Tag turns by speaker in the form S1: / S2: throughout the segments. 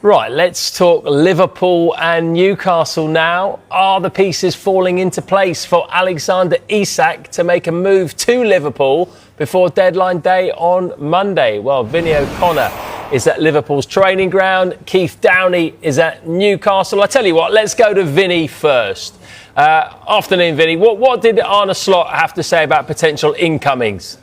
S1: Right, let's talk Liverpool and Newcastle now. Are the pieces falling into place for Alexander Isak to make a move to Liverpool before deadline day on Monday? Well, Vinny O'Connor is at Liverpool's training ground. Keith Downey is at Newcastle. I tell you what, let's go to Vinny first. Afternoon, Vinny. What did Arne Slot have to say about potential incomings?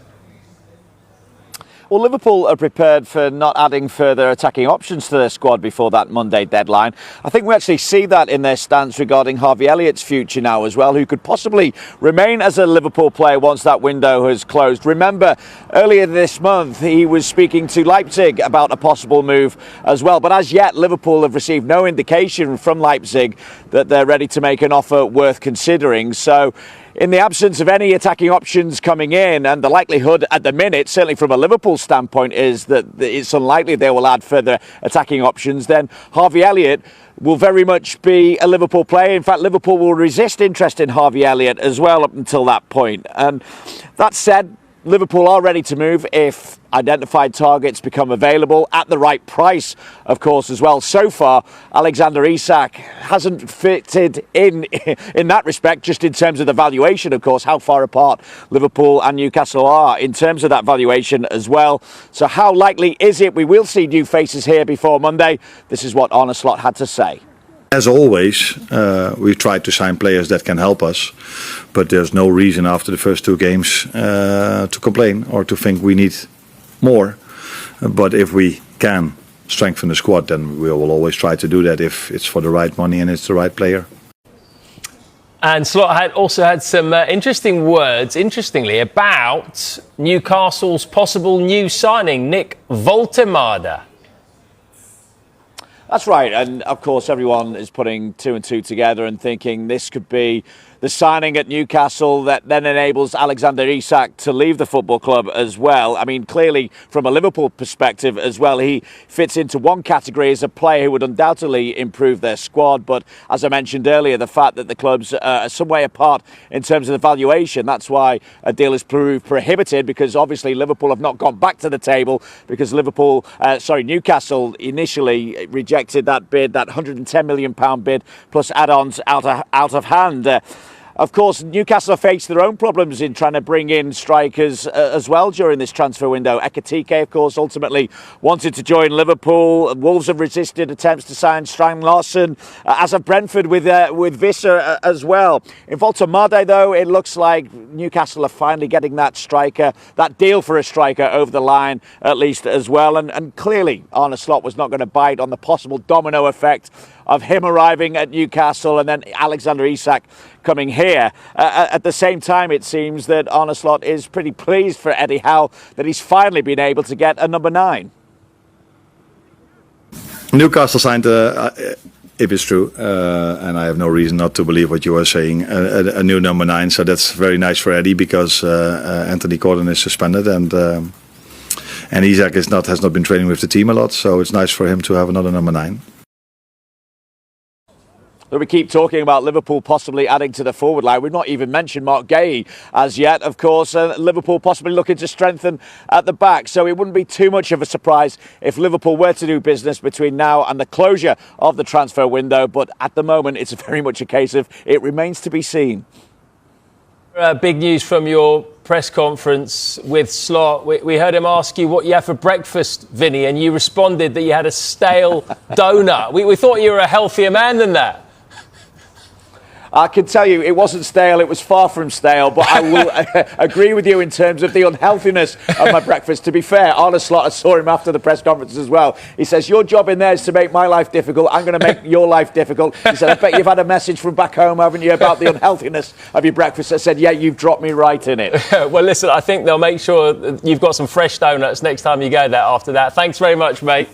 S2: Well, Liverpool are prepared for not adding further attacking options to their squad before that Monday deadline. I think we actually see that in their stance regarding Harvey Elliott's future now as well, who could possibly remain as a Liverpool player once that window has closed. Remember, earlier this month, he was speaking to Leipzig about a possible move as well. But as yet, Liverpool have received no indication from Leipzig that they're ready to make an offer worth considering. So, in the absence of any attacking options coming in, and the likelihood at the minute, certainly from a Liverpool standpoint, is that it's unlikely they will add further attacking options, then Harvey Elliott will very much be a Liverpool player. In fact, Liverpool will resist interest in Harvey Elliott as well up until that point. And that said, Liverpool are ready to move if identified targets become available at the right price, of course, as well. So far, Alexander Isak hasn't fitted in that respect, just in terms of the valuation, of course, how far apart Liverpool and Newcastle are in terms of that valuation as well. So how likely is it we will see new faces here before Monday? This is what Arne Slot had to say.
S3: As always, we try to sign players that can help us, but there's no reason after the first two games to complain or to think we need more. But if we can strengthen the squad, then we will always try to do that if it's for the right money and it's the right player.
S1: And Slot had also had some interesting words, interestingly, about Newcastle's possible new signing, Nick Woltemade.
S2: That's right, and of course everyone is putting two and two together and thinking this could be the signing at Newcastle that then enables Alexander Isak to leave the football club as well. I mean, clearly from a Liverpool perspective as well, he fits into one category as a player who would undoubtedly improve their squad. But as I mentioned earlier, the fact that the clubs are some way apart in terms of the valuation, that's why a deal is proved prohibited, because obviously Liverpool have not gone back to the table because Newcastle initially rejected that bid, that £110 million bid plus add-ons out of hand. Of course, Newcastle have faced their own problems in trying to bring in strikers as well during this transfer window. Ekitike, of course, ultimately wanted to join Liverpool. Wolves have resisted attempts to sign Strang Larsen, as have Brentford with Visser as well. In Woltemade, though, it looks like Newcastle are finally getting that deal for a striker over the line, at least as well. And clearly, Arne Slot was not going to bite on the possible domino effect of him arriving at Newcastle and then Alexander Isak coming here. At the same time, it seems that Arne Slot is pretty pleased for Eddie Howe that he's finally been able to get a number 9.
S3: Newcastle signed, if it's true, and I have no reason not to believe what you are saying, a new number 9. So that's very nice for Eddie, because Anthony Gordon is suspended and Isak has not been training with the team a lot. So it's nice for him to have another number 9.
S2: We keep talking about Liverpool possibly adding to the forward line. We've not even mentioned Mark Gay as yet. Of course, Liverpool possibly looking to strengthen at the back. So it wouldn't be too much of a surprise if Liverpool were to do business between now and the closure of the transfer window. But at the moment, it's very much a case of it remains to be seen.
S1: Big news from your press conference with Slot. We heard him ask you what you had for breakfast, Vinny, and you responded that you had a stale donut. We thought you were a healthier man than that.
S2: I can tell you it wasn't stale, it was far from stale, but I will agree with you in terms of the unhealthiness of my breakfast. To be fair, Arne Slot, I saw him after the press conference as well. He says, your job in there is to make my life difficult. I'm going to make your life difficult. He said, I bet you've had a message from back home, haven't you, about the unhealthiness of your breakfast. I said, yeah, you've dropped me right in it.
S1: Well, listen, I think they'll make sure that you've got some fresh donuts next time you go there after that. Thanks very much, mate.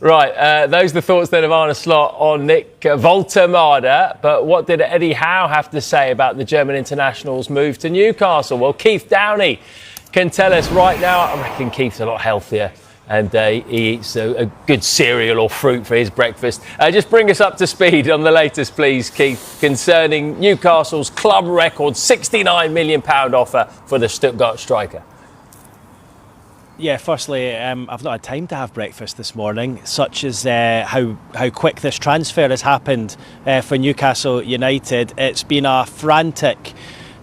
S1: Right, those are the thoughts then of Arne Slot on Nick Woltemade. But what did Eddie Howe have to say about the German international's move to Newcastle? Well, Keith Downey can tell us right now. I reckon Keith's a lot healthier and he eats a good cereal or fruit for his breakfast. Just bring us up to speed on the latest, please, Keith, concerning Newcastle's club record £69 million offer for the Stuttgart striker.
S4: Yeah, firstly, I've not had time to have breakfast this morning, such as how quick this transfer has happened for Newcastle United. It's been a frantic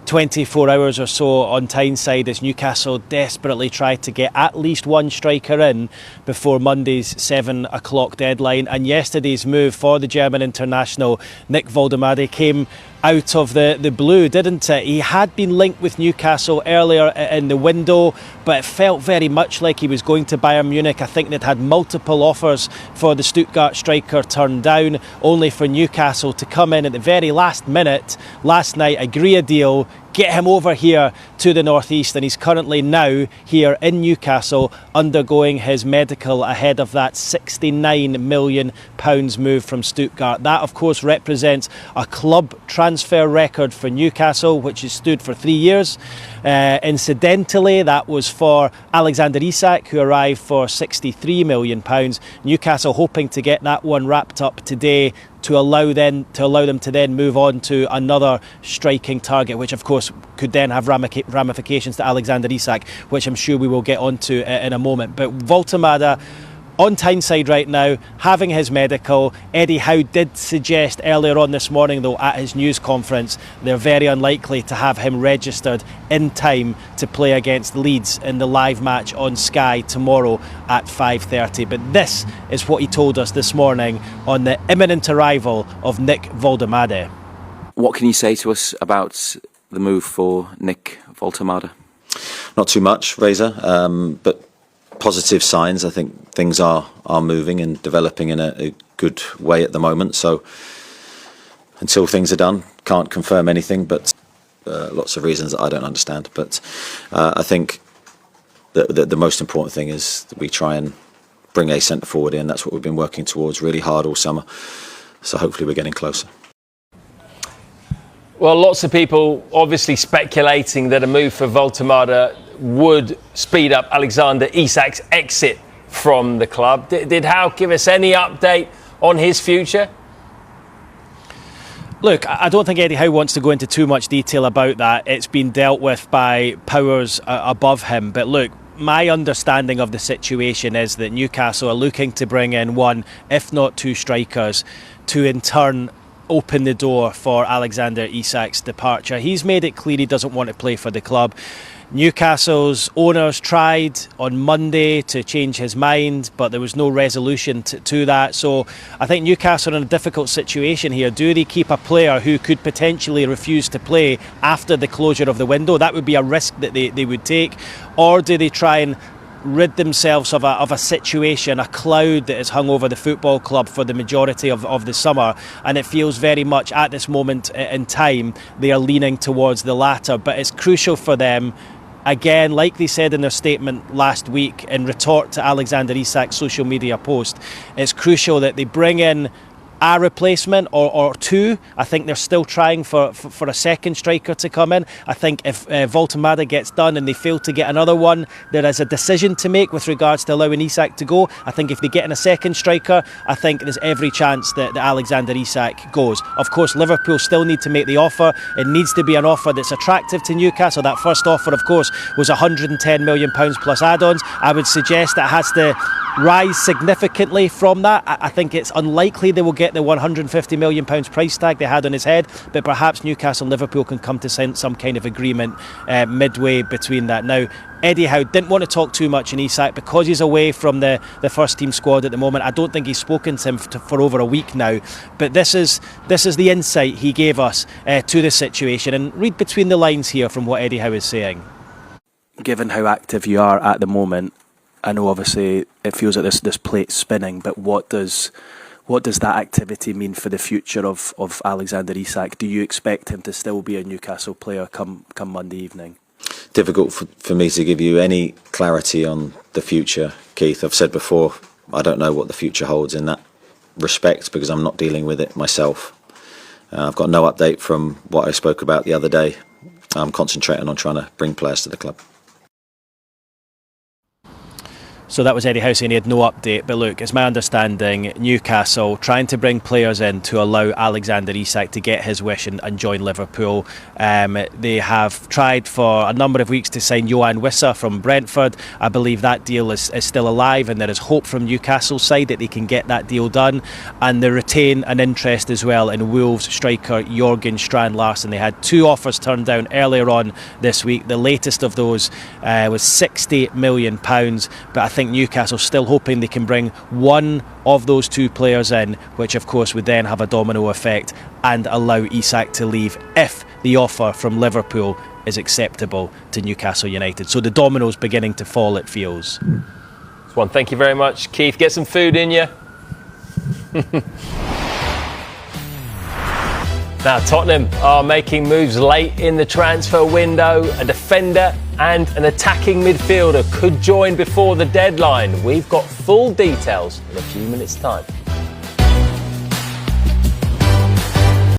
S4: 24 hours or so on Tyneside as Newcastle desperately tried to get at least one striker in before Monday's 7 o'clock deadline. And yesterday's move for the German international, Nick Woldemade, came out of the blue, didn't it? He had been linked with Newcastle earlier in the window, but it felt very much like he was going to Bayern Munich. I think they'd had multiple offers for the Stuttgart striker turned down, only for Newcastle to come in at the very last minute last night, agree a deal, get him over here to the northeast, and he's currently now here in Newcastle undergoing his medical ahead of that £69 million move from Stuttgart. That of course represents a club transfer record for Newcastle, which has stood for 3 years. Incidentally, that was for Alexander Isak, who arrived for £63 million. Newcastle hoping to get that one wrapped up today to allow them to then move on to another striking target, which of course could then have ramifications to Alexander Isak, which I'm sure we will get onto in a moment. But Woldemade on Tyneside right now, having his medical. Eddie Howe did suggest earlier on this morning, though, at his news conference, they're very unlikely to have him registered in time to play against Leeds in the live match on Sky tomorrow at 5:30. But this is what he told us this morning on the imminent arrival of Nick Woldemade.
S5: What can you say to us about the move for Nick Woldemade?
S6: Not too much, Reza, but positive signs. I think things are moving and developing in a good way at the moment. So until things are done, can't confirm anything, but lots of reasons that I don't understand. But I think that the most important thing is that we try and bring a centre forward in. That's what we've been working towards really hard all summer. So hopefully we're getting closer.
S1: Well, lots of people obviously speculating that a move for Woldemade would speed up Alexander Isak's exit from the club. Did Howe give us any update on his future?
S4: Look, I don't think Eddie Howe wants to go into too much detail about that. It's been dealt with by powers above him. But look, my understanding of the situation is that Newcastle are looking to bring in one, if not two strikers, to in turn open the door for Alexander Isak's departure. He's made it clear he doesn't want to play for the club. Newcastle's owners tried on Monday to change his mind, but there was no resolution to that. So I think Newcastle are in a difficult situation here. Do they keep a player who could potentially refuse to play after the closure of the window? That would be a risk that they would take. Or do they try and rid themselves of a situation, a cloud that has hung over the football club for the majority of the summer? And it feels very much at this moment in time they are leaning towards the latter. But it's crucial for them, again, like they said in their statement last week in retort to Alexander Isak's social media post, it's crucial that they bring in a replacement or two. I think they're still trying for a second striker to come in. I think if Woldemade gets done and they fail to get another one, there is a decision to make with regards to allowing Isak to go. I think if they get in a second striker, I think there's every chance that Alexander Isak goes. Of course, Liverpool still need to make the offer. It needs to be an offer that's attractive to Newcastle. That first offer, of course, was £110 million plus add-ons. I would suggest that has to rise significantly from that. I think it's unlikely they will get the £150 million price tag they had on his head, but perhaps Newcastle and Liverpool can come to some kind of agreement midway between that. Now, Eddie Howe didn't want to talk too much in Isak because he's away from the first team squad at the moment. I don't think he's spoken to him for over a week now, but this is the insight he gave us to the situation. And read between the lines here from what Eddie Howe is saying.
S5: Given how active you are at the moment, I know obviously it feels like this plate's spinning, but what does that activity mean for the future of Alexander Isak? Do you expect him to still be a Newcastle player come Monday evening?
S6: Difficult for me to give you any clarity on the future, Keith. I've said before, I don't know what the future holds in that respect because I'm not dealing with it myself. I've got no update from what I spoke about the other day. I'm concentrating on trying to bring players to the club.
S4: So that was Eddie Howe saying he had no update. But look, it's my understanding Newcastle trying to bring players in to allow Alexander Isak to get his wish and join Liverpool. They have tried for a number of weeks to sign Johan Wissa from Brentford. I believe that deal is still alive, and there is hope from Newcastle's side that they can get that deal done. And they retain an interest as well in Wolves striker Jorgen Strand Larsen. They had 2 offers turned down earlier on this week. The latest of those was £60 million. But I think Newcastle still hoping they can bring one of those 2 players in, which of course would then have a domino effect and allow Isak to leave if the offer from Liverpool is acceptable to Newcastle United. So the domino's beginning to fall, it feels.
S1: Swan, thank you very much. Keith, get some food in you. Now, Tottenham are making moves late in the transfer window. A defender and an attacking midfielder could join before the deadline. We've got full details in a few minutes' time.